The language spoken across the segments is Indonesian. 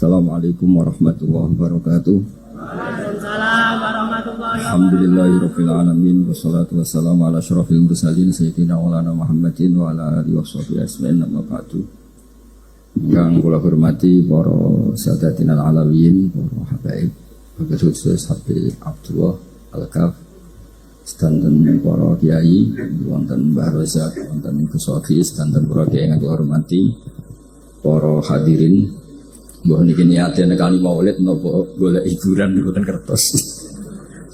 Assalamualaikum warahmatullahi wabarakatuh. Waalaikumsalam warahmatullahi wabarakatuh. Alhamdulillahirabbil alamin wassalatu wassalamu ala asyrofil mursalin sayyidina maulana Muhammadin wa ala alihi washabihi ajmain amma ba'du. Yang kula hormati para sadatinal alawiyin, para habaib, khusus Habib Abdullah Al-Kaf, sedanten para kiai, wonten Mbah Rozak, wonten Gus Sofi, sedanten para kiai yang kula hormati, para hadirin. Mbah niki niate nekani maulid napa golek hiburan mboten kertos.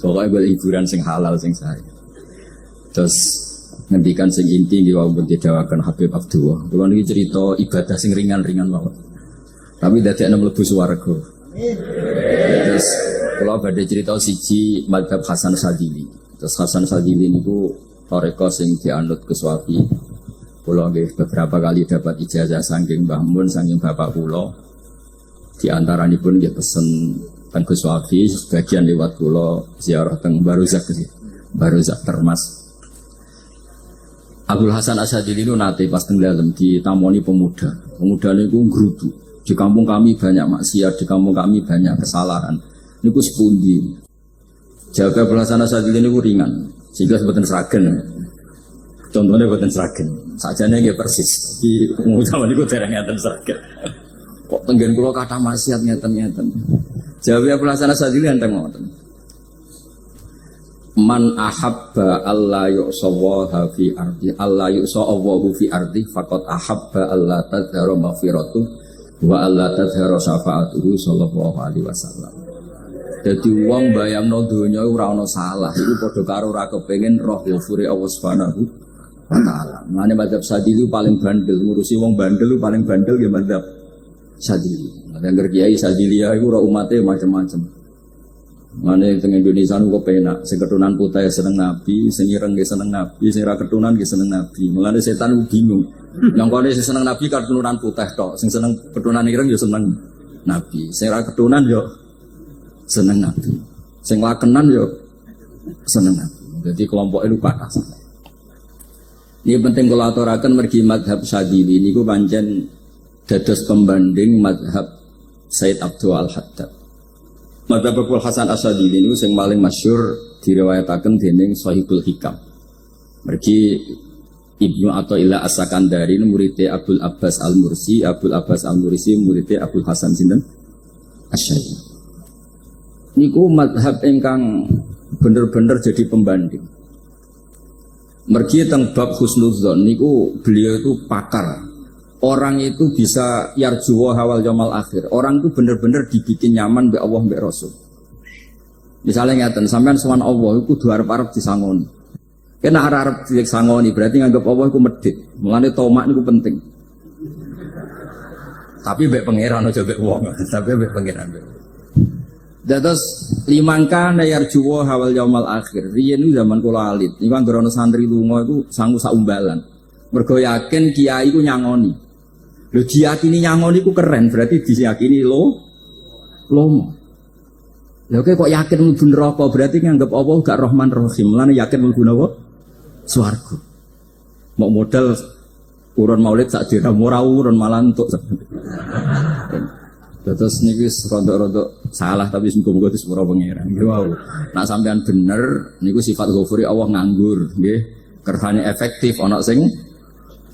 Pokoke golek hiburan sing halal sing sae. Terus ngendikan sing inti nggih wau didhawaken Habib Abdullah. Kula niki cerita ibadah sing ringan-ringan mawon. Tapi dadekne mlebu swarga. Terus kula badhe cerita siji mazhab Hasan Sadili. Terus Hasan Sadili niku toreko sing dianut Gus Wafi. Kula nggih beberapa kali dapat ijazah saking Mbah Mun saking bapak kula. Di antaranipun nggih pesen teng Gus Wafi, sebagian lewat kula ziarah teng Baruzak Termas. Abdul Hasan Asadili itu nate pas teng dalem ditamoni pemuda. Pemuda niku ngrudu. Di kampung kami banyak maksiat, di kampung kami banyak kesalahan. Niku sepundi? Jawab Abdul Hasan Asadili niku ringan, sehingga mboten sragen. Contohnya mboten sragen. Sajane nggih persis. Di umum niku dereng ngaten sragen. Kok tenggen kula kata maksiat ngeten-ngeten. Jawabnya Abdul Sadili enten ngoten. Man ahabba alla yu'sawaha fi ardi alla yu'sawahu fi ardi faqad ahabba alla tadhara maghfiratu wa alla tadhara syafaatuhu sallallahu alaihi wasallam. Dadi wong bayangno donya ora ana salah iku padha karo ora kepengin roh ghafure Allah Subhanahu wa taala. Mane mazhab Sadili paling bandel, ngurusi wong bandel paling bandel nggih mazhab Sadili. Ada kiai Sadilia itu ora umatnya macam-macam. Mana teng Indonesia nu kok penak, sing keturunan putih seneng Nabi, sing ireng ge seneng Nabi, sing ra keturunan ge seneng Nabi. Mulane setan bingung. Yang kene sing seneng Nabi keturunan putih tok, sing seneng keturunan ireng ya seneng Nabi. Sing ra keturunan yo seneng Nabi. Sing lakenan yo seneng Nabi. Jadi kelompok itu kathah. Ini penting kula aturaken mergi mazhab Sadili niku pancen dados pembanding mazhab Said Abdul Al-Haddad. Mazhab Abdul Hasan Asadili ini yang paling masyhur diriwayataken dening Shahihul Hikam. Mergi Ibnu Athaillah As-Sakandari muridé Abdul Abbas Al-Mursi, Abdul Abbas Al-Mursi muridé Abdul Hasan sinten Asy'ari. Niku mazhab ingkang bener-bener jadi pembanding. Mergi teng bab husnudzon niku beliau itu pakar. Orang itu bisa yarjuwa hawal yaumil akhir. Orang itu benar-benar dibikin nyaman mbek Allah mbek Rasul. Misalnya ngeten, sampean sowan Allah iku kudu arep-arep disangoni. Kena arep disangoni berarti nganggep Allah iku medhit. Mulane tomak niku penting. Tapi mbek pangeran aja mbek wong, tapi mbek pangeran. Dados limangka yarjuwa hawal yaumil akhir. Riyen zaman kula alit, niku anggere ana santri lunga iku sangu sak umbalan. Mergo yakin kiai iku nyangoni. Lho diyakini nyangoni ku keren, berarti diyakini lomo. Lho kok yakin mlebu neraka, berarti nganggep Allah gak Rahman Rahim. Mulane yakin mlebu napa? Swarga. Mau modal urun maulid sak dirham ora urun malah entuk. Terus niki rodok-rodok salah tapi muga-muga disepuro pangeran. Nggih wau. Nek sampean bener niku sifat ghafuri Allah nganggur, nggih. Kersane efektif ana sing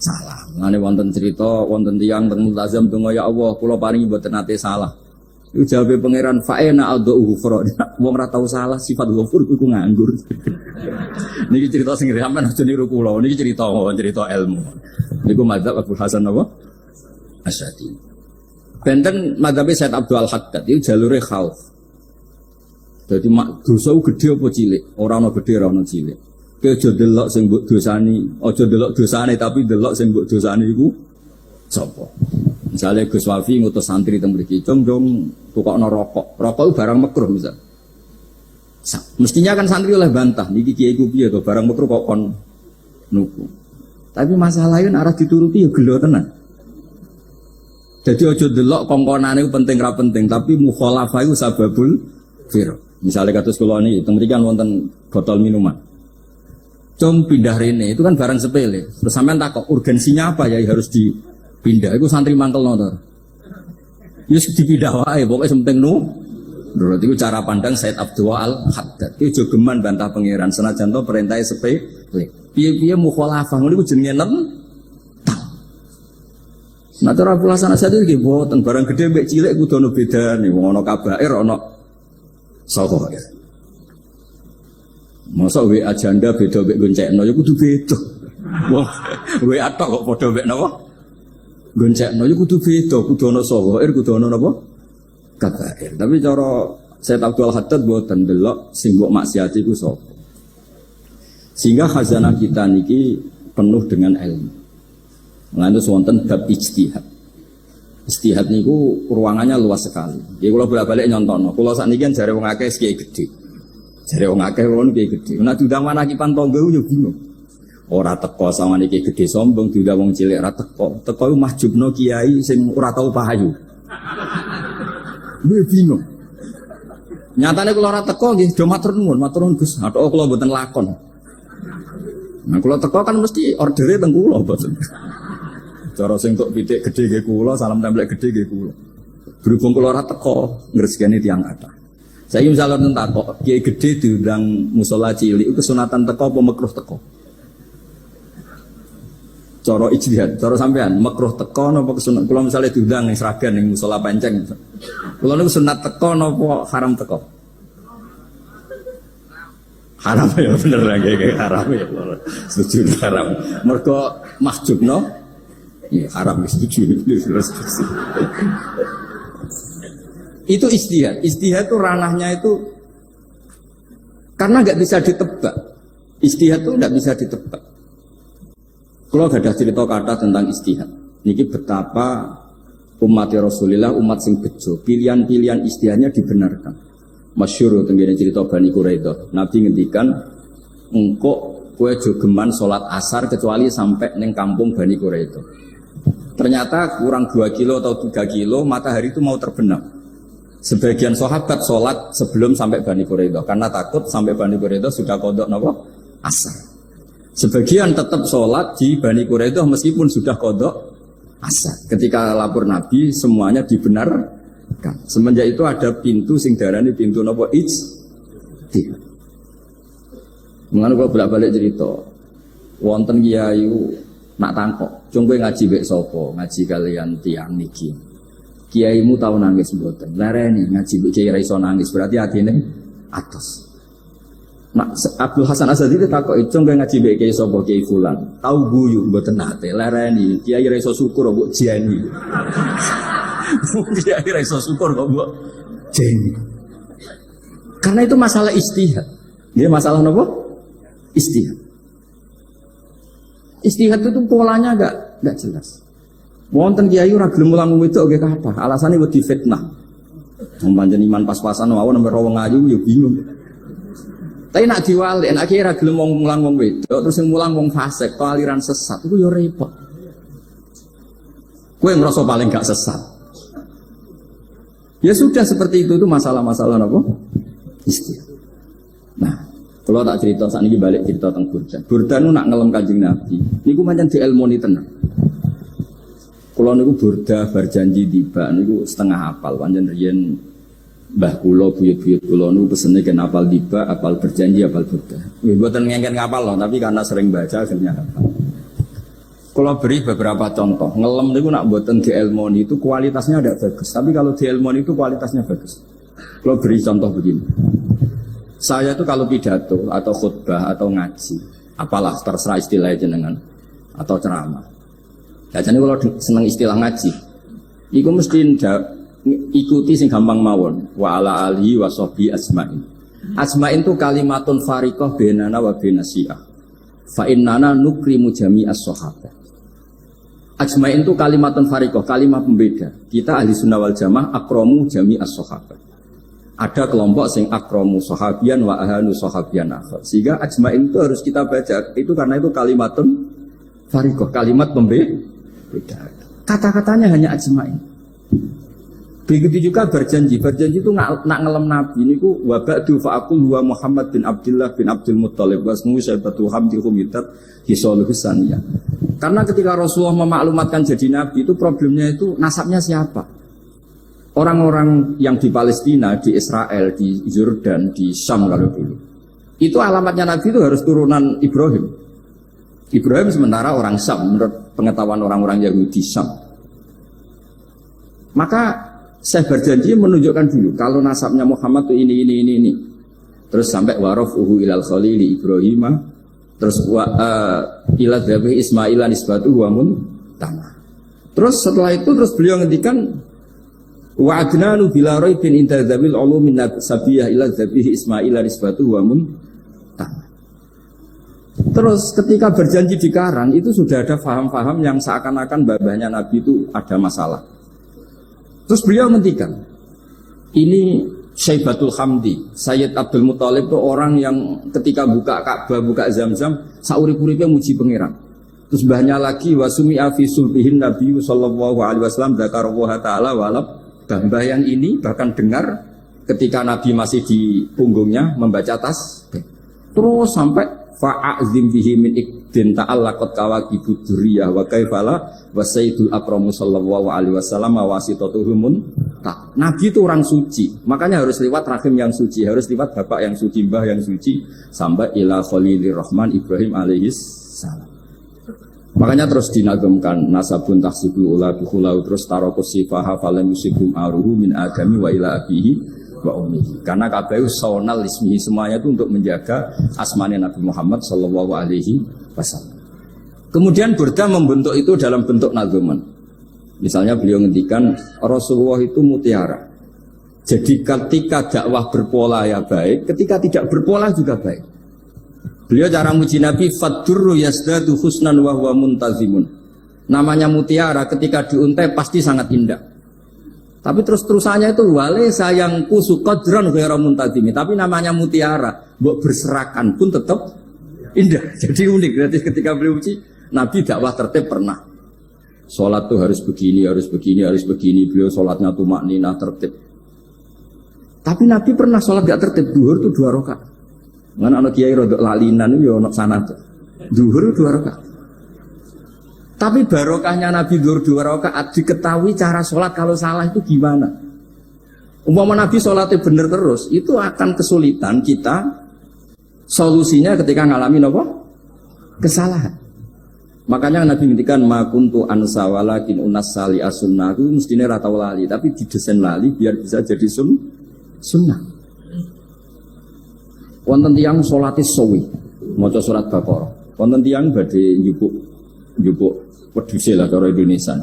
salah. Ngene wonten cerita wonten tiyang teng multazam donga ya Allah kula paringi mboten nate salah. Iku jawabe pangeran fa'ena adhu ghufra. Wong ora tau salah sifat ghafur iku nganggur. Niki cerita sing sampean aja niru kula. Niki cerita ilmu. Niku mazhab Abdul Hasan apa? Asy'ari. Benten mazhab Said Abdul Al-Haddad iku jalure khauf. Dadi dosa gedhe apa cilik? Ora ana gedhe ora ana cilik. Aja delok sing mbok dosani, aja delok dosane tapi delok sing mbok dosani iku sapa. Misale Gus Wafi ngutus santri teng mriki, "Cung, tukokno rokok." Rokok barang makruh misal. Mestinya kan santri oleh bantah, niki kiai ku piye to barang makruh kok kon nuku. Tapi masalahnya arah dituruti ya gelo tenan. Jadi aja delok kongkonane iku penting ra penting, tapi mukhalafah iku sababul fir. Misale kados kula niki teng mriki kan wonten botol minuman. Com pindah rene itu kan barang sepele. Terus sampean takok urgensinya apa ya harus dipindah? Itu santri mangkel to. Yus dipindah wae, pokoknya penting nurut. Itu cara pandang Said Abdul Al-Haddad. Itu jogeman bantah pangeran senajan to perintahnya sepele. Piye-piye mukhalafah ngono iku jenenge nentang. Nah cara pulasan asal iki boten barang gede mbek cilik kudu ono bedane. Wong ana kabair ana sahair. Masa WA janda beda mbek goncekno ya kudu beda. Wong WA tok kok padha mbek napa? Goncekno ya kudu beda, kudu ana sahair, kudu ana napa? Kabair. Tapi cara Said Abdul Haddad boten delok sing mbok maksiati iku sapa. Sehingga khazanah kita niki penuh dengan ilmu. Ngantos wonten bab ijtihad. Ijtihad niku ruangannya luas sekali. Ya kula bolak-balik nyontono. Kula sakniki kan jare wong akeh kiai gedhe. Jare wong akeh wong kiai gedhe. Nek diundang manakipan tangga yo bingung. Ora teko samane kiai gedhe sombong, diundang wong cilik ora teko. Teko iku mahjubno kiai sing ora tau pahayu. Lha bingung. Nyatane kula ora teko nggih do matur nuwun Gus. Athok kula mboten lakon. Nah kalau teko kan mesti ordernya teng kula boten. Cara sing tok pitik gedhe nggih kula, salam templek gedhe nggih kula. Berhubung kula ora teko ngresikane tiyang kathah. Saiki misale nenten takok, kiai gedhe diundang musala cilik iku kesunatan teko apa makruh teko? Cara ijtihad, cara sampean makruh teko napa kesunat? Kula misale diundang ning Sragen ning musala Penceng. Kula niku sunat teko napa haram teko? Haram ya bener lagi haram ya. Setuju haram. Mergo mahjubno ya haram setuju. Itu istihad. Istihad itu ranahnya itu karena nggak bisa ditebak. Istihad itu nggak bisa ditebak. Kalau gak ada cerita kata tentang istihad, niki betapa umat Rasulullah umat sing bejo, pilihan-pilihan istihadnya dibenarkan. Masyhur tenggene cerita Bani Quraidah. Nabi ngendikan engkau kue jogeman sholat asar kecuali sampai neng kampung Bani Quraidah. Ternyata kurang 2 kilo atau 3 kilo matahari itu mau terbenam. Sebagian sahabat sholat sebelum sampai Bani Quraidah karena takut sampai Bani Quraidah sudah kodok napa asar. Sebagian tetap sholat di Bani Quraidah meskipun sudah kodok asar. Ketika lapor Nabi semuanya dibenarkan. Semenjak itu ada pintu sing darani pintu napa ijtihad. Mengano kula bolak-balik cerita. Wonten kiai nak tangkok, "Cung kowe ngaji mbek sapa? Ngaji kalian tiyang niki." Kiaimu tau nangis mboten? Lareni ngaji mbek kiai ra iso nangis, berarti atine atos. Nak Abdul Hasan Asadi takok, "Cung kowe ngaji mbek kiai sapa? Kiai fulan." Tau guyu mboten nate. Lareni kiai ra iso syukur mbok jeni. Dia akhirnya iso syukur kok mbok jeni. Karena itu masalah istihad. Dia masalah apa? Istihad. Istihad itu polanya enggak jelas. Wonten kiai ora gelem mulang wedok nggih kathah. Alasane wedi fitnah. Wong pancen iman pas-pasan mawon nembe wong ayu ya bingung. Tapi nak diwalik, nak kiai ora gelem mulang wong wedok terus sing mulang wong fasik, aliran sesat iku ya repot. Kowe ngerasa paling gak sesat. Ya sudah seperti itu masalah-masalah apa? Istihad. Nah, kalau tak cerita saat ini balik cerita tentang Burdan. Burdan itu nak ngelem Kanjeng Nabi. Niku pancen dielmoni tenan. Kalau niku Burda berjanji tiba niku setengah hafal. Pancen riyen mbah kula buyut-buyut kula niku pesene kan hafal tiba, hafal berjanji, hafal Burda. Ya mboten ngengken ngapal loh, tapi karena sering baca akhirnya hafal. Kalau beri beberapa contoh, ngelem itu nak buatan di ilmoni itu kualitasnya tidak bagus. Tapi kalau di ilmoni itu kualitasnya bagus. Kalau beri contoh begini, saya itu kalau pidato atau khutbah atau ngaji, apalah terserah istilah jenengan atau ceramah. Biasanya kalau seneng istilah ngaji, itu mesti ikuti sing gampang mawon. Wa ala alihi wa sahbi asma'in. Asma'in itu kalimatun fariqah benana wa benasiyah. Fa innana nukrimu jami'as sahabat. Ajmain itu kalimatun fariqah, kalimat pembeda. Kita ahli sunnah wal jamaah akromu jami'as sahabat. Ada kelompok sing akromu sahabian wa ahanu sahabian akhir. Sehingga ajmain itu harus kita baca. Itu karena itu kalimatun fariqah, kalimat pembeda. Kata-katanya hanya ajmain. Begitu juga berjanji. Berjanji itu nak ngelem Nabi. Ini ku wabadu fa'akul huwa Muhammad bin Abdullah bin Abdul Muttalib wasmu syaibatul hamdi humitat hisoluhus saniyah. Karena ketika Rasulullah memaklumatkan jadi Nabi itu problemnya itu nasabnya siapa? orang-orang yang di Palestina, di Israel, di Yordan, di Syam kalau dulu, itu alamatnya Nabi itu harus turunan Ibrahim. Ibrahim sementara orang Syam, menurut pengetahuan orang-orang Yahudi Syam. Maka saya berjanji menunjukkan dulu kalau nasabnya Muhammad itu ini. Terus sampai warafuhu ilal khalili Ibrahim, terus ila dzabih Ismail nisbatu wa muntama. Terus setelah itu terus beliau ngendikan wa adnanu bila raibin inda dzabil ulumin sabiyah ila dzabih Ismail nisbatu wa muntama. Terus ketika berjanji di Karang itu sudah ada faham-faham yang seakan-akan babahnya Nabi itu ada masalah. Terus beliau ngendikan ini Syaibatul Hamdi, Sayyid Abdul Muthalib itu orang yang ketika buka Ka'bah, buka Zam-Zam, saurip-uripnya muji pangeran. Terus banyak lagi wasumi'a fi sulbihin Nabi sallallahu alaihi wasallam dzakarallaha ta'ala walab. Mbah yang ini bahkan dengar ketika Nabi masih di punggungnya membaca tasbih. Terus sampai fa'azim bihi min ikdin ta'allaqat kawakibud duriyah wa kaifala wa sayyidul akramu sallallahu alaihi wasallam wasitatuhumun. Nabi itu orang suci, makanya harus lewat rahim yang suci, harus lewat bapak yang suci, mbah yang suci, sampai ila Khalilir Rahman Ibrahim alaihis salam. Makanya terus dinagemkan nasabun tahsibul ula bikhulau, terus tarokus sifaha falam yusibum aruhu min adami wa ila abihi wa ummihi. Karena kabeh sawnal ismihi, semuanya itu untuk menjaga asmane Nabi Muhammad sallallahu alaihi wasallam. Kemudian Burda membentuk itu dalam bentuk nageman. Misalnya beliau ngendikan Rasulullah itu mutiara. Jadi ketika dakwah berpola ya baik, ketika tidak berpola juga baik. Beliau cara muji Nabi fadurru yasdadu husnan wa huwa muntazimun. Namanya mutiara ketika diuntai pasti sangat indah. Tapi terus-terusannya itu wale sayangku suqadran ghairu muntazimi. Tapi namanya mutiara, mbok berserakan pun tetap indah. Jadi unik. Berarti ketika beliau muji Nabi dakwah tertib pernah. Sholat tuh harus begini. Beliau sholatnya tuh makninah tertib. Tapi Nabi pernah sholat gak tertib. Duhur tuh 2 rakaat. Mana anak kiai rodok lalinan itu ya anak sana tuh. Duhur 2 rakaat. Tapi barokahnya Nabi duhur 2 rakaat diketahui cara sholat kalau salah itu gimana. Umpama Nabi sholatnya bener terus, itu akan kesulitan kita solusinya ketika ngalamin apa? Kesalahan. Makanya Nabi ngendikan ma kuntu ansa walakin unas sali as-sunnah itu mestinya ratau lali, tapi didesain lali biar bisa jadi sunnah. Wonten tiyang salate suwi, maca surat Baqarah. Wonten tiyang badhe njupuk wedhuse lah cara Indonesia.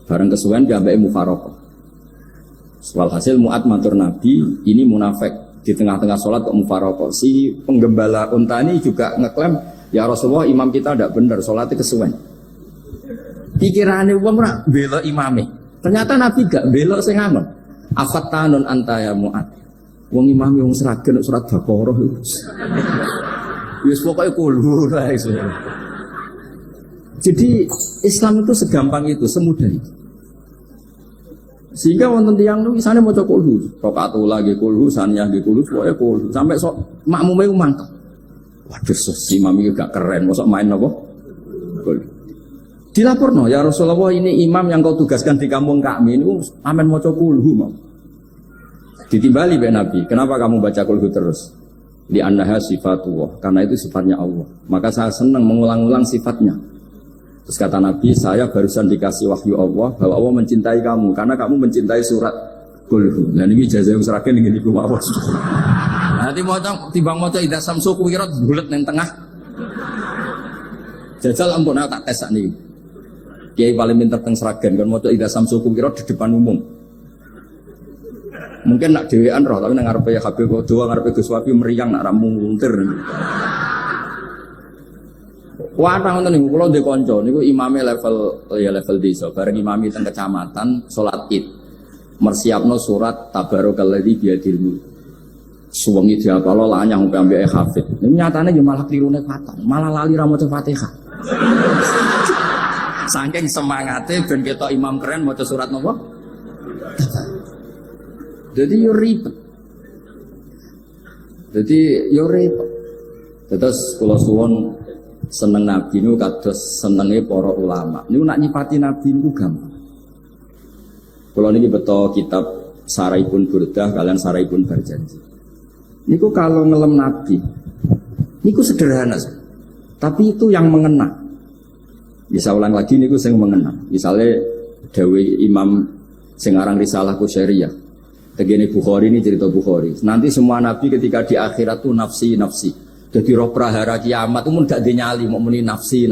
Bareng kesuwen diambeke mufaraqah. Walhasil Mu'ad matur Nabi, ini munafik di tengah-tengah salat kok mufaraqah. Si penggembala unta ini juga ngeklaim ya Rasulullah imam kita tidak benar, sholatnya kesuwen. Pikirannya wong ora belok imame. Ternyata Nabi gak belok sing aman. Afattanun anta ya Mu'ad. Wong imame wong seragen surat Baqarah. Wis pokoke kulhu lah iso. Jadi Islam itu segampang itu, semudah itu. Sehingga wonten tiyang niku isane maca kulhu, rakaat lagi kulhu, saniyah nggih kulhu, pokoke kulhu sampai sok makmume ku mangkel. Waduh, si mami gak keren, masa main apa? Dilaporno, ya Rasulullah ini imam yang kau tugaskan di kampung kami ini amen maca kulhu mau. Ditimbali be Nabi, kenapa kamu baca kulhu terus? Li annaha sifatullah, karena itu sifatnya Allah. Maka saya senang mengulang-ulang sifatnya. Terus kata Nabi, saya barusan dikasih wahyu Allah bahwa Allah mencintai kamu karena kamu mencintai surat kulhu. Nah ini ijazah usraken ngene iku mawon. Nanti timbang maca idza samsu kuwirat bulet ning tengah. Jajal ampun tak tes sakniki. Kiai paling pinter teng Sragen kan maca idza samsu kuwirat di depan umum. Mungkin nak dhewean roh tapi nang ngarepe Habib Doa ngarepe Gus Wapi meriang nak ra muntir. Wah, ngoten niku kula ndek kanca niku imame level desa, bareng imami teng kecamatan salat Id. Mersiapno surat Tabarakalladzi biyadil mulk. Suwengi diapalo lanyah sampai ambek hafid. Ini nyatane yo malah klirune fatal, malah lali ra maca Fatihah. Saking semangate ben ketok imam keren maca surat napa? Jadi yo ribet. Terus kula suwun seneng Nabi niku kados senenge para ulama. Niku nak nyipati Nabi niku gampang. Kalau niki betul kitab Saraipun Burdah kalian Saraipun Berjanji. Niku kalau ngelem Nabi, niku sederhana, tapi itu yang mengena. Bisa ulang lagi niku sing mengena. Misalnya Dewi Imam sing aran Risalah Qusyariyah. Tegene Bukhari ini cerita Bukhari. Nanti semua nabi ketika di akhirat tuh nafsi. Jadi roh prahara kiamat itu mun gak dinyali mau muni nafsi.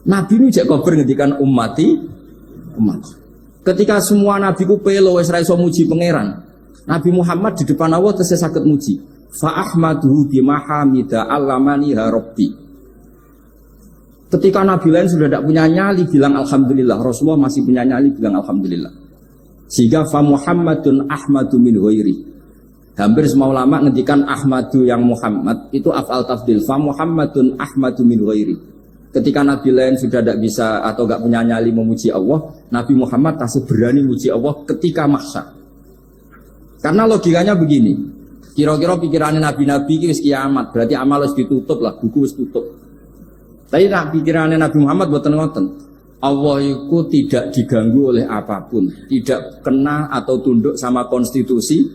Nabi ini jak kober ngendikan umat. Ketika semua nabi ku pelo wis ra iso muji pangeran. Nabi Muhammad di depan Allah tesih saged muji. Fa ahmaduhu bima hamida allamani rabbi. Ketika nabi lain sudah tidak punya nyali bilang alhamdulillah, Rasulullah masih punya nyali bilang alhamdulillah. Sehingga fa Muhammadun ahmadu min ghairi. Hampir semua ulama ngendikan ahmadu yang Muhammad itu af'al tafdil. Fa Muhammadun ahmadu min ghairi. Ketika nabi lain sudah tidak bisa atau tidak punya nyali memuji Allah, Nabi Muhammad tasih berani memuji Allah ketika mahsyar. Karena logikanya begini. Kira-kira pikirannya nabi-nabi wis kiamat, berarti amal wis ditutup lah, buku wis tutup. Tapi pikirannya Nabi Muhammad boten ngoten. Allah itu tidak diganggu oleh apapun, tidak kena atau tunduk sama konstitusi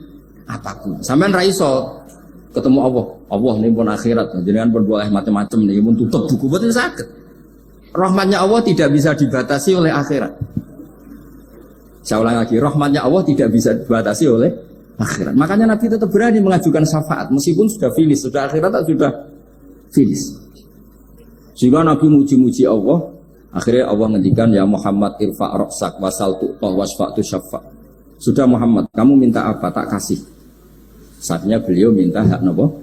apapun. Sampean ra iso ketemu Allah. Allah ini pun akhirat, jenengan pun boleh macam-macam nih, pun tutup buku boten saged. Rahmatnya Allah tidak bisa dibatasi oleh akhirat. Saya ulang lagi, rahmatnya Allah tidak bisa dibatasi oleh akhirat. Makanya Nabi tetap berani mengajukan syafaat meskipun sudah finish, sudah akhirat sudah finish. Sehingga Nabi muji-muji Allah. Akhirnya Allah ngendikan ya Muhammad irfa' ra'sak wasal tu'tah wasfa'tu syafa'. Sudah Muhammad, kamu minta apa tak kasih. Saatnya beliau minta hak napa?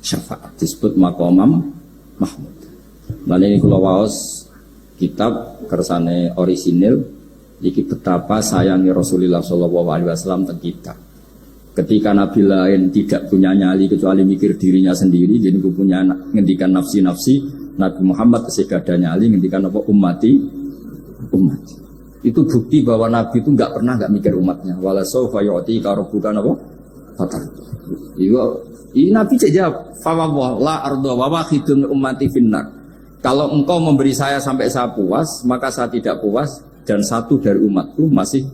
Syafaat. Disebut maqamam mahmud. Lan ini kula waos kitab kersane orisinil iki betapa sayangi Rasulullah sallallahu alaihi wasallam teng kita. Ketika nabi lain tidak punya nyali kecuali mikir dirinya sendiri, jadi punya ngendikan nafsi. Nabi Muhammad ketika ada nyali ngendikan apa umat. Itu bukti bahwa Nabi itu nggak pernah nggak mikir umatnya. Wala sawfa yu'tika rabbuka apa? Fatar. Ini Nabi jawab, fa la arda wa wahidun ummati finnar. Kalau engkau memberi saya sampai saya puas, maka saya tidak puas dan satu dari umatku masih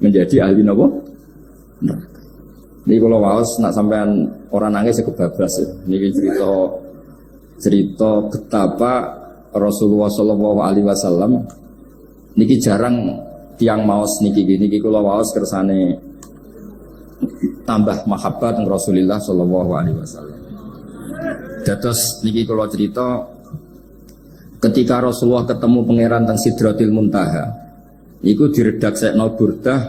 menjadi ahli neraka. Ini kalau waos nak sampean orang nangis kebablas ya. Ini cerita betapa Rasulullah Shallallahu Alaihi Wasallam niki jarang tiang maos niki kula waos kersane tambah mahabbat Rasulullah Shallallahu Alaihi Wasallam. Dados niki kula cerita ketika Rasulullah ketemu pangeran teng Sidratil Muntaha, niku diredaksekno Burdah,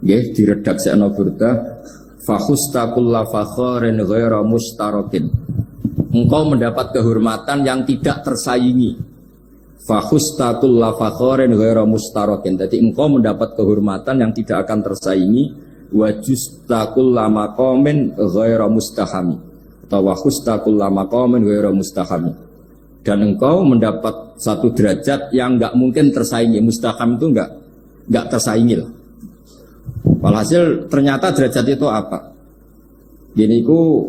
nggih diredaksekno Burdah, fakhusta kulla fakharin ghaira mustarakin. Engkau mendapat kehormatan yang tidak tersaingi. Fakhustatul lafakhorin ghaira mustarakin. Jadi engkau mendapat kehormatan yang tidak akan tersaingi. Wajustakul lama komen ghaira mustahami. Atau wakhustakul lama komen ghaira mustahami. Dan engkau mendapat satu derajat yang enggak mungkin tersaingi. Mustaham itu enggak tersaingi lah. Walhasil ternyata derajat itu apa? Gini ku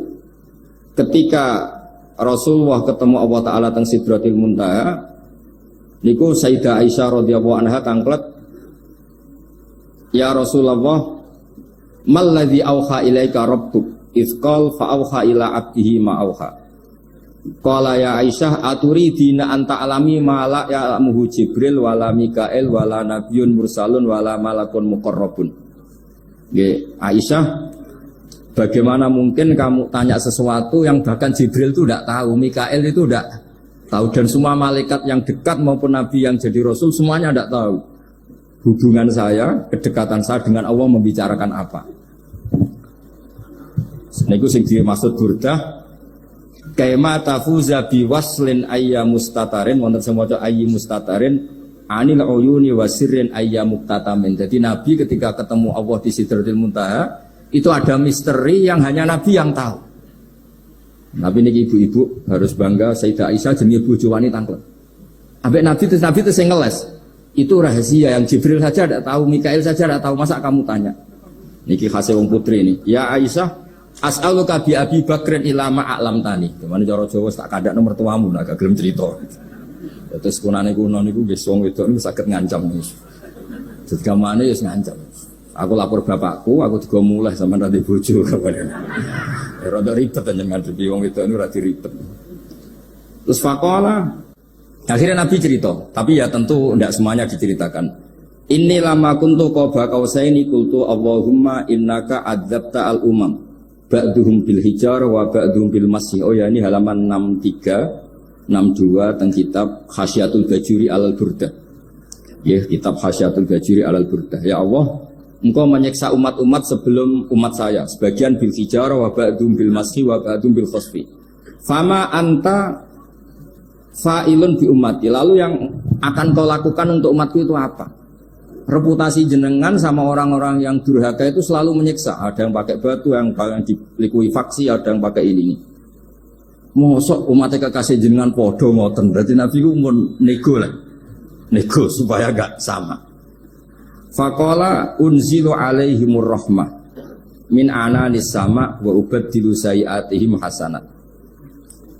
ketika Rasulullah ketemu Allah Ta'ala teng Sidratil Muntaha niku Sayyidah Aisyah radhiyallahu anha tangklet, ya Rasulullah malladzi auha ilaika rabbuk izqal fa auha ila abdihi ma auha. Qala ya Aisyah aturidina anta alami ma la ya'lamuhu Jibril wala Mikail wala nabiyyun mursalun wala malakun muqarrabun. Nggih Aisyah, bagaimana mungkin kamu tanya sesuatu yang bahkan Jibril itu tidak tahu, Mikael itu tidak tahu, dan semua malaikat yang dekat maupun Nabi yang jadi Rasul semuanya tidak tahu hubungan saya, kedekatan saya dengan Allah membicarakan apa. Niku sing dimaksud Burdah, kaima tafuza biwaslin ayya mustatarin, wonten semoco ayyi mustatarin anil uyuni wasirrin ayya muktatamin. Jadi Nabi ketika ketemu Allah di Sidratil Muntaha itu ada misteri yang hanya Nabi yang tahu. Nabi ini ibu-ibu harus bangga. Sayyidah Aisyah jenis bojo wanita tangklet. Ambek Nabi itu ngeles. Itu rahasia yang Jibril saja tidak tahu, Mikail saja tidak tahu. Masa kamu tanya? Niki khase wong putri ini. Ya Aisyah, as'aluka bi Abi Bakrin ilama a'lam tani. Gimana cara Jawa tak kadak nomor tuamu nak gak gelem cerita. Terus kunane kuno niku wis wong wedok niku saged ngancam niku. Jadi kamane wis ngancam. Aku lapor bapakku, aku juga mulai sama nanti bojo kapan. Rada ribet jenengan dadi wong wedok niku rada ribet. Terus faqala akhirnya Nabi cerita, tapi ya tentu tidak semuanya diceritakan. Inni lama kuntu qaba qausaini qultu Allahumma innaka adzabta al umam ba'duhum bil hijar wa ba'duhum bil masih. Oh ya, ini halaman 63 62 teng kitab Hasyiatul Bajuri alal Burdah. Ya, kitab Hasyiatul Bajuri alal Burdah. Ya Allah, Engkau menyiksa umat-umat sebelum umat saya, sebagian bil hijar wa ba'dhum bil masih wa ba'dhum bil khasfi. Fama anta fa'ilun bi ummati. Lalu yang akan kau lakukan untuk umatku itu apa? Reputasi jenengan sama orang-orang yang durhaka itu selalu menyiksa. Ada yang pakai batu, yang dilikuifaksi, ada yang pakai ini. Mosok umatnya kekasih jenengan podo ngoten. Berarti Nabi ku mun nego lah. Nego supaya gak sama. Faqala unzilu alaihimur rahmah min ananis sama wa ubaddilu sayiatihim hasanat.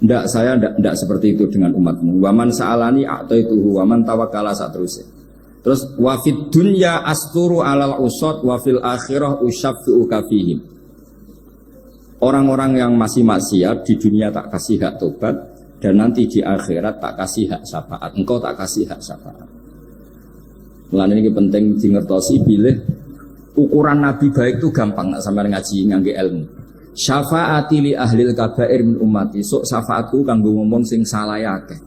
Ndak, saya ndak seperti itu dengan umatmu. Waman sa'alani a'taituhu waman tawakkala saterusnya. Terus wa fid dunya asturu alal usad wa fil akhirah usyaffi'u kafihim. Orang-orang yang masih maksiat di dunia tak kasih hak tobat, dan nanti di akhirat tak kasih hak syafaat. Engkau tak kasih hak syafaat. Mulane ini penting dingertosi bilih ukuran Nabi baik itu gampang nak sampean ngaji ngangge ilmu. Syafaati li ahlil kabair min ummati. Sok syafaatku kanggo ngomong sing salah akeh.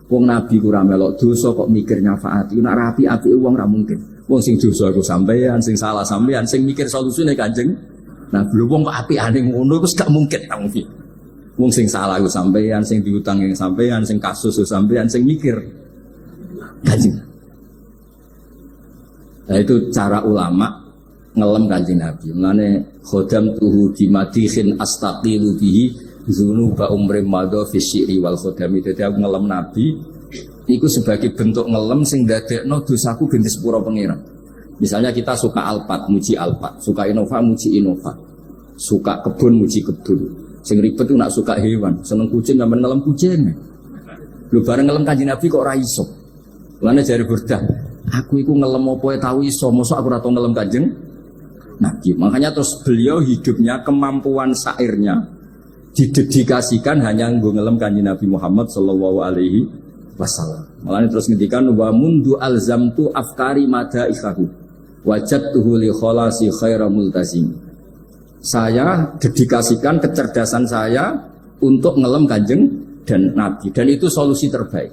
Wong Nabi ku ora melok dosa kok mikir nyafaati. Nek rapi-apike wong ra mungkin. Wong sing dosa iku sampean, sing salah sampean, sing mikir solusine Kanjeng. Nah, belum wong kok apikane ngono wis gak mungkin ta mungkin. Wong sing salah iku sampean, sing diutang yang sampean, sing kasus sampean, sing mikir Kanjeng. Nah, itu cara ulama ngelem Kanjeng Nabi. Mulane khodam tuhu dimadihin astaqilu bihi dzunuba umri madha fi syi'ri wal khodami. Dadi aku ngelem Nabi iku sebagai bentuk ngelem sing ndadekno dosaku ben disepuro pangeran. Misalnya kita suka Alphard, muji Alphard, suka Innova, muji Innova, suka kebun, muji kebun. Sing ribet itu nak suka hewan, seneng kucing sampean ngelem kucing. Lho bareng ngelem Kanjeng Nabi kok ora iso. Mulane jare Burdah, aku iku ngelem apa tau iso, mosok aku ora tau ngelem Kanjeng Nabi. Makanya terus beliau hidupnya, kemampuan syairnya didedikasikan hanya nggo ngelem Kanjeng Nabi Muhammad sallallahu alaihi wasallam. Makanya terus ngendikan wa mundu alzamtu afkari madaikahu wajadtuhu li khalasi khaira multazim. Saya dedikasikan kecerdasan saya untuk ngelem Kanjeng dan Nabi, dan itu solusi terbaik.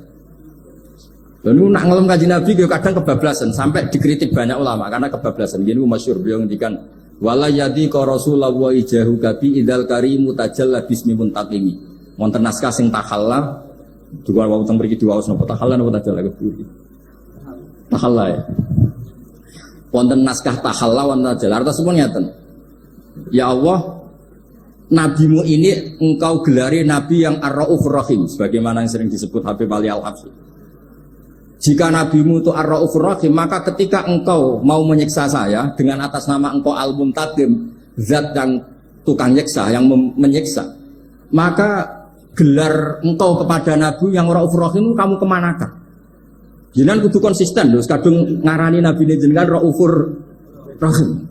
Lalu nak ngelem Kanjeng Nabi kadang kebablasan sampai dikritik banyak ulama karena kebablasan. Gini masyhur beliau ngendikan wala yadi ka rasulullah wa ijahu kabi idal karimu tajalla bismi muntaqimi. Wonten naskah sing takhalla dua wau teng mriki diwaos napa takhalla napa tajalla keburi. Takhalla ya. Wonten naskah takhalla wonten tajalla artosipun ngeten. Ya Allah, nabimu ini engkau gelari nabi yang ar-raufur rahim sebagaimana yang sering disebut Habib Ali Al-Habsyi. Jika nabimu itu ar-raufur rahim, maka ketika engkau mau menyiksa saya dengan atas nama engkau al-muntaqim, zat yang tukang nyiksa, yang menyiksa, maka gelar engkau kepada nabi yang raufur rahim itu kamu kemanakan? Jenengan kudu konsisten, terus kadung ngarani nabi ini jenengan raufur rahim.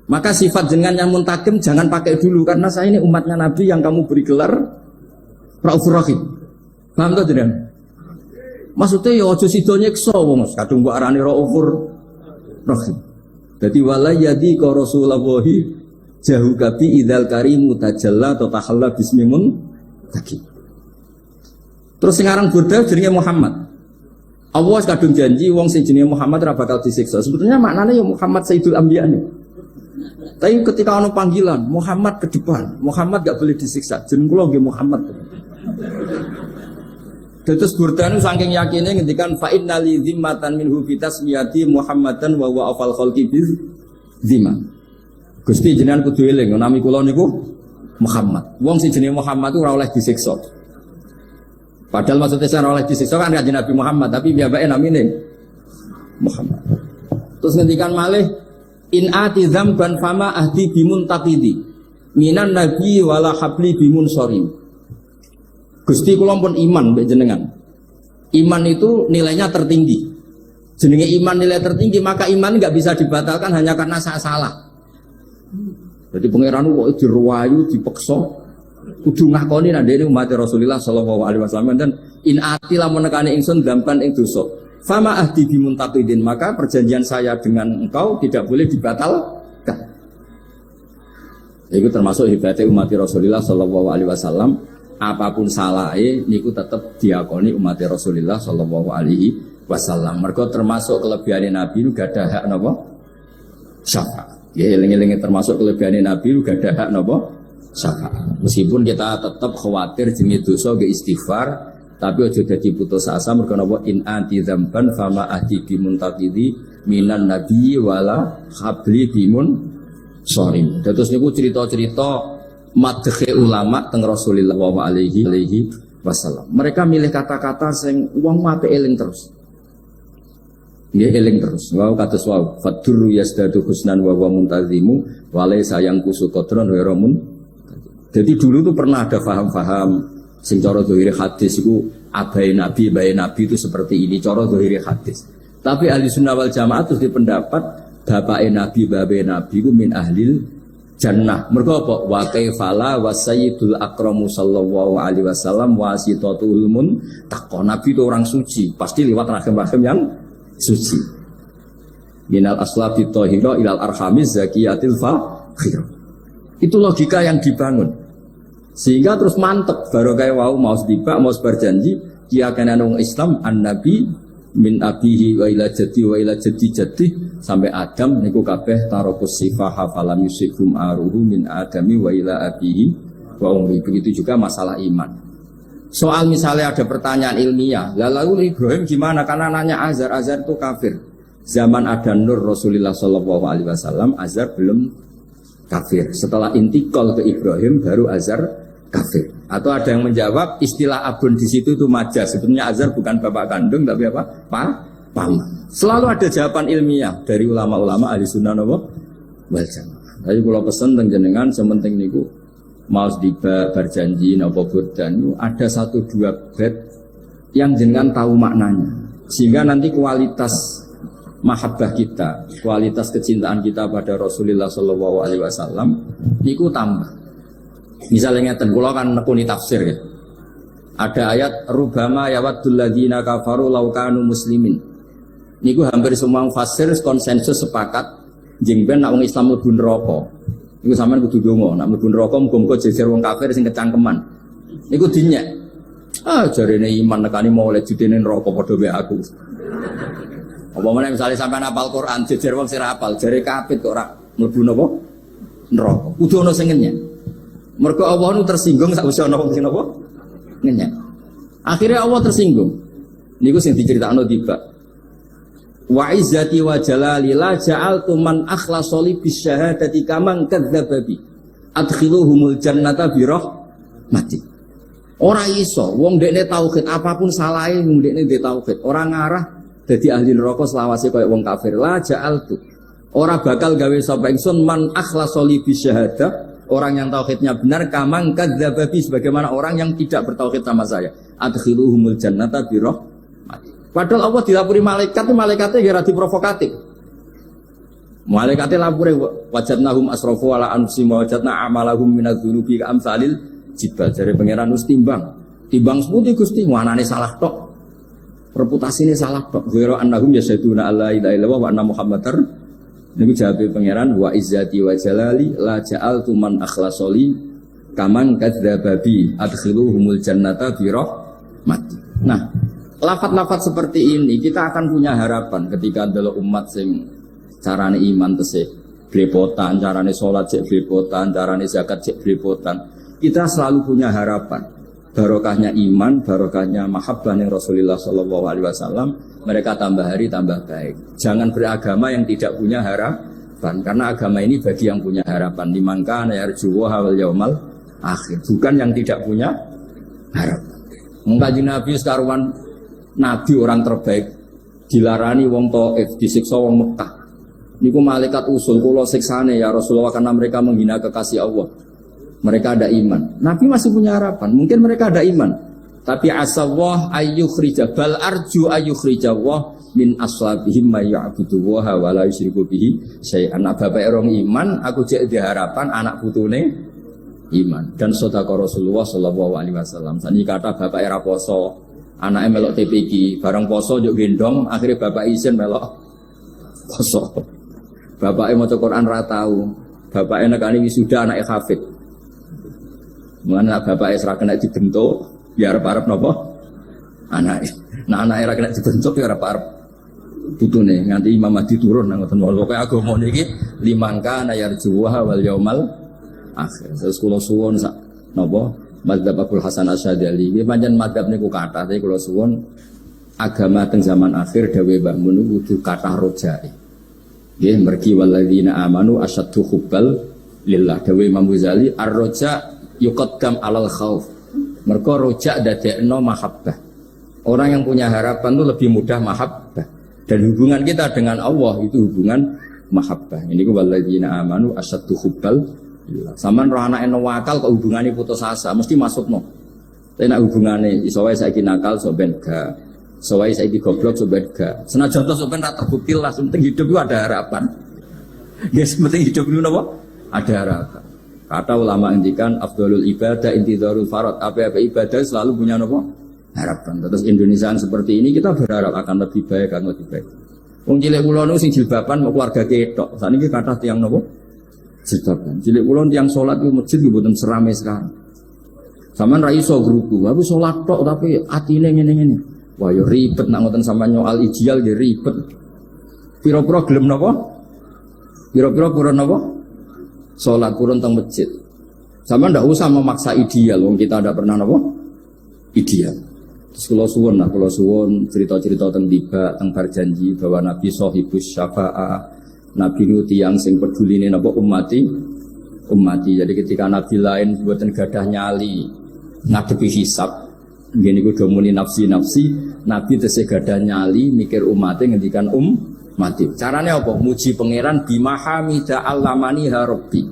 Maka sifat jenengan yang muntaqim jangan pakai dulu, karena saya ini umatnya nabi yang kamu beri gelar raufur rahim. Paham tak jenengan? Maksudnya ya aja sida nyiksa wong kadung mbok arani raufur rahim. Dadi wala yadi ka rasulullah jahu kabi idzal karimu tajalla ta tahalla bismimun taki. Terus sing aran Burdah jenenge Muhammad. Allah kadung janji wong sing jenenge Muhammad ora bakal disiksa. Sebetulnya maknanya ya Muhammad Sayyidul Anbiya nih. Tapi ketika ono panggilan Muhammad ke depan, Muhammad gak boleh disiksa. Jeneng kula nggih Muhammad. Terus Burdah itu saking yakinnya ngendikan fa inna li zimmatan minhu bi tasmiyati Muhammadan wa huwa afal khalqi bi zimma. Gusti jenengan kudu eling nami kula niku Muhammad. Wong sing jenenge Muhammad itu ora oleh disiksa. Padahal maksudnya ora oleh disiksa kan kanjeng Nabi Muhammad, tapi piyambake namine Muhammad. Terus ngendikan malih in ati dzamban fama ahdi bimuntaqidi minan nabi wala habli bimunsarim. Gusti kula pun iman mbek jenengan. Iman itu nilainya tertinggi. Jenenge iman nilai tertinggi, maka iman nggak bisa dibatalkan hanya karena saya salah. Jadi pangeran kok diruwayu, dipeksa, kudu ngakoni nek dene umat Rasulullah sallallahu alaihi wasallam dan in ati lamun nekane ingsun dampan ing dosa. Fama ahdi bimuntaqidin, maka perjanjian saya dengan engkau tidak boleh dibatalkan. Itu termasuk hebatnya umat Rasulullah sallallahu alaihi wasallam, apapun salahnya niku tetap diakoni umat Rasulullah sallallahu alaihi wasallam. Mergo termasuk kelebihan Nabi itu gak ada hak napa? Syafaat. Ya eling-eling termasuk kelebihan Nabi itu gak ada hak napa? Syafaat. Meskipun kita tetap khawatir jenenge dosa ge istighfar, tapi aja dadi putus asa mergo napa in anti dzamban fama ahdi bimuntaqidi minan nabi wala habli bimun sorim. Terus niku cerita-cerita madhe ulama teng Rasulullah sallallahu alaihi wasallam. Mereka milih kata-kata sing wong mate eling terus. Dia eling terus. Wau kados wau fadurru yasdadu husnan wa wa muntazimu wa laysa yanqusu qadran wa ramun. Jadi dulu tuh pernah ada faham-faham sing cara zahir hadis iku abai nabi itu seperti ini cara zahir hadis. Tapi ahli sunnah wal jamaah terus di pendapat bapak nabi babe nabi ku min ahlil jannah. Mergo apa? Wa kaifala wa sayyidul akramu sallallahu alaihi wasallam wasitatul mun taqwa. Nabi itu orang suci, pasti lewat rahim-rahim yang suci. Minal aslabi thahira ilal arhamiz zakiyatil fakhir. Itu logika yang dibangun. Sehingga terus mantep barokah wau mau sedibak mau berjanji kiyakan wong Islam an-nabi min abihi wa ila jaddi sampai Adam niku kabeh tarokus sifaha falam yusikum aruhu min adami wa ila abihi wa umri. Begitu juga masalah iman. Soal misalnya ada pertanyaan ilmiah, lalu Ibrahim gimana? Karena nanya Azar itu kafir. Zaman ada Nur Rasulullah sallallahu alaihi wasallam, Azar belum kafir. Setelah intikal ke Ibrahim baru Azar kafir. Atau ada yang menjawab istilah abun di situ itu majaz. Sebenarnya Azar bukan bapak kandung tapi apa? Paman. Selalu ada jawaban ilmiah dari ulama-ulama ahli sunnah wal jamaah. Tapi kalau pesen teng jenengan sementing niku mau berjanji napa burdan ada 1-2 bait yang jenengan tahu maknanya. Sehingga nanti kualitas mahabbah kita, kualitas kecintaan kita pada Rasulullah sallallahu alaihi wasallam niku tambah. Misalnya ngeten kula kan nekuni tafsir ya. Ada ayat rubama yawaddul ladzina kafaru law kanu muslimin. Niku hampir semua mufassir konsensus sepakat jengben nek wong Islam mlebu neraka. Niku sampean kudu donga, nek mlebu neraka muga-muga jejer wong kafir sing kecangkeman. Niku dinyek. Jarene iman nekani mau oleh judene neraka padha wae aku. Apa meneh misale sampean hafal Quran jejer wong sing hafal, jare kafir kok ora mlebu napa? Neraka. Kudu ana sing ngenyek. Mergo Allah nu tersinggung sakwise ana wong sing napa? Ngenyek. Akhirnya Allah tersinggung. Niku sing diceritakno tiba. Wa izzati wa jalali la ja'altu man akhlasa li bisyahadati kaman kadzdzaba bi. Adkhiluhumul jannata bi rahmati. Ora iso wong dekne tauhid apapun salahe wong dekne ndek tauhid. Ora ngarah dadi ahli neraka selawase kaya wong kafir. La ja'altu. Ora bakal gawe sapa ingsun man akhlasa li bisyahadah. Orang yang tauhidnya benar kamang kadzdzaba bi sebagaimana orang yang tidak bertauhid sama saya. Adkhiluhumul jannata bi rahmati. Padahal Allah dilapuri malaikat, malaikatnya kira diprovokatif. Malaikatnya lapure wajadnahum asrafu ala anfusihim wa wajadna amalahum minadz-dzunubi ka amsalil jibal. Jare pangeran wis timbang seputi Gusti, wanane salah tok. Reputasine salah tok. Ghairu annahum yasyaduna alla ilaha illallah wa anna muhammadar. Niku jawabe pangeran wa izzati wa jalali la ja'altu man akhlasoli kaman kadzdzaba bi adkhiluhumul jannata bi rahmati. Nah, lafaz-lafaz seperti ini kita akan punya harapan ketika adalah umat sing carane iman tesih blepotan, carane salat cek blepotan, carane zakat cek blepotan. Kita selalu punya harapan. Barokahnya iman, barokahnya mahabbah yang Rasulullah sallallahu alaihi wasallam, mereka tambah hari tambah baik. Jangan beragama yang tidak punya harapan, karena agama ini bagi yang punya harapan. Liman kana yarju wal yaumal akhir, bukan yang tidak punya harapan. Mengkaji Nabi sekaruan Nabi orang terbaik dilarani wong Taif, disiksa wong Mekah. Niku malaikat usul kula siksane ya Rasulullah karena mereka menghina kekasih Allah. Mereka ada iman. Nabi masih punya harapan. Mungkin mereka ada iman. Tapi asawah ayyukhrija bal arju ayyukhrija Allah min aslabihim may ya'budu wa la yusyriku bihi syai'an. Bapak rong iman, aku cek diharapan anak putune iman. Dan sedekah Rasulullah sallallahu alaihi wasallam. Sani kata bapak era poso, anake melok TPQ, bareng poso yo gendong, akhirnya bapak izin melok poso. Bapake maca Quran ra tau. Bapake nekani wisuda anake hafid. Mana bapake ora kena dibentuk, ya arep-arep napa? Anake. Nah anake ora kena dibentuk ya arep-arep putune nganti Imam Mahdi turun nang ngoten wae. Pokoke agama niki limangka nayarjuha wal yaumal akhir. Terus kula suwun sak napa mazhab Abdul Hasan Asy'adzali. Nggih pancen mazhab niku kathah, tapi kula suwun agama teng zaman akhir dawuh Mbah Mun kudu kathah rojae. Nggih mergi walladzina amanu asyaddu hubbal lillah. Dawuh Imam Ghazali ar-roja yuqaddam alal khauf. Mergo roja dadekno mahabbah. Orang yang punya harapan itu lebih mudah mahabbah. Dan hubungan kita dengan Allah itu hubungan mahabbah. Ini ku walladzina amanu asyaddu hubbal lillah. Saman roh anake wakal kok hubungane putus asa mesti masukno. Tapi nek hubungane iso wae saiki nakal so ben ga. So wae saiki goblok so ben ga. Senajan to so ben ra terbukti lah, penting hidup itu ada harapan. Ya penting hidup itu napa? Ada harapan. Kata ulama ngendikan afdhalul ibadah intidharul farad. Apa-apa ibadah selalu punya napa? Harapan. Terus Indonesia seperti ini kita berharap akan lebih baik, akan lebih baik. Wong cilik kula nu sing jilbaban mau keluarga ketok. Saniki kathah tiyang napa? Jilbaban. Cilik kula tiyang salat ku masjid ku mboten serame sekarang. Sampeyan ra iso grupu. Aku salat tok tapi atine ngene-ngene. Wah yo ribet nak ngoten sampeyan nyoal ideal nggih ribet. Pira-pira gelem napa? Pira-pira purun napa? Salat purun teng masjid. Sampeyan ndak usah memaksa ideal wong kita ndak pernah napa? Ideal. Terus kula suwun cerita-cerita tentang tiba tentang berjanji bahwa Nabi sahibus syafa'ah, Nabi itu tiyang sing peduline napa ummati. Jadi ketika Nabi lain buatan gadah nyali ngadepi hisab, ngene iku do muni nafsi, Nabi tesih gadah nyali mikir umate ngendikan mati. Carane apa? Muji pangeran bimahamida allamani rabbi.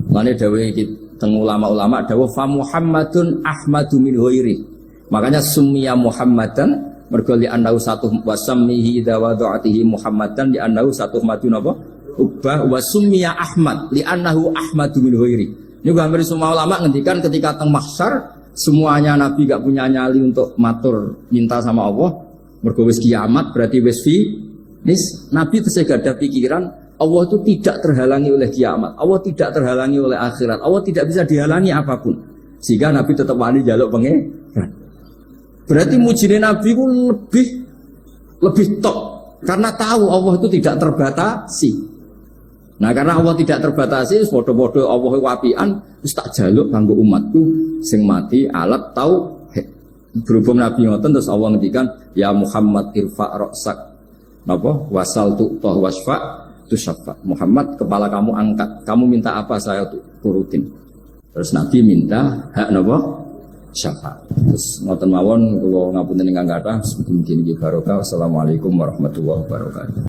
Mane dawuh iki teng ulama-ulama dawuh fa Muhammadun ahmadu min ghairi. Makanya summiya Muhammadan mergo li annahu satu wasammihi idza wada'atihi Muhammadan li annahu satu madun apa? Ubah wa summiya Ahmad li annahu ahmadu min ghairi. Ini hampir semua ulama ngendikan ketika teng mahsyar semuanya Nabi gak punya nyali untuk matur minta sama Allah. Mergo wis kiamat berarti wis finis. Nabi tesih gak ada pikiran Allah itu tidak terhalangi oleh kiamat. Allah tidak terhalangi oleh akhirat. Allah tidak bisa dihalangi apapun. Sehingga Nabi tetap wani njaluk pangeran. Berarti mujine Nabi itu lebih top karena tahu Allah itu tidak terbatasi. Nah karena Allah tidak terbatasi, podo-podo Allah wapian, terus tak jaluk kanggo umatku sing mati alat tauhid. Berhubung Nabi ngoten terus Allah ngendikan ya Muhammad irfa' ra'sak napa wasal tu'tah wasfa' tusaffa. Muhammad kepala kamu angkat, kamu minta apa saya turutin. Terus Nabi minta hak napa? Syafaat. Terus ngoten mawon kula ngapunten ingkang kathah, mugi-mugi barokah. Wassalamualaikum warahmatullahi wabarakatuh.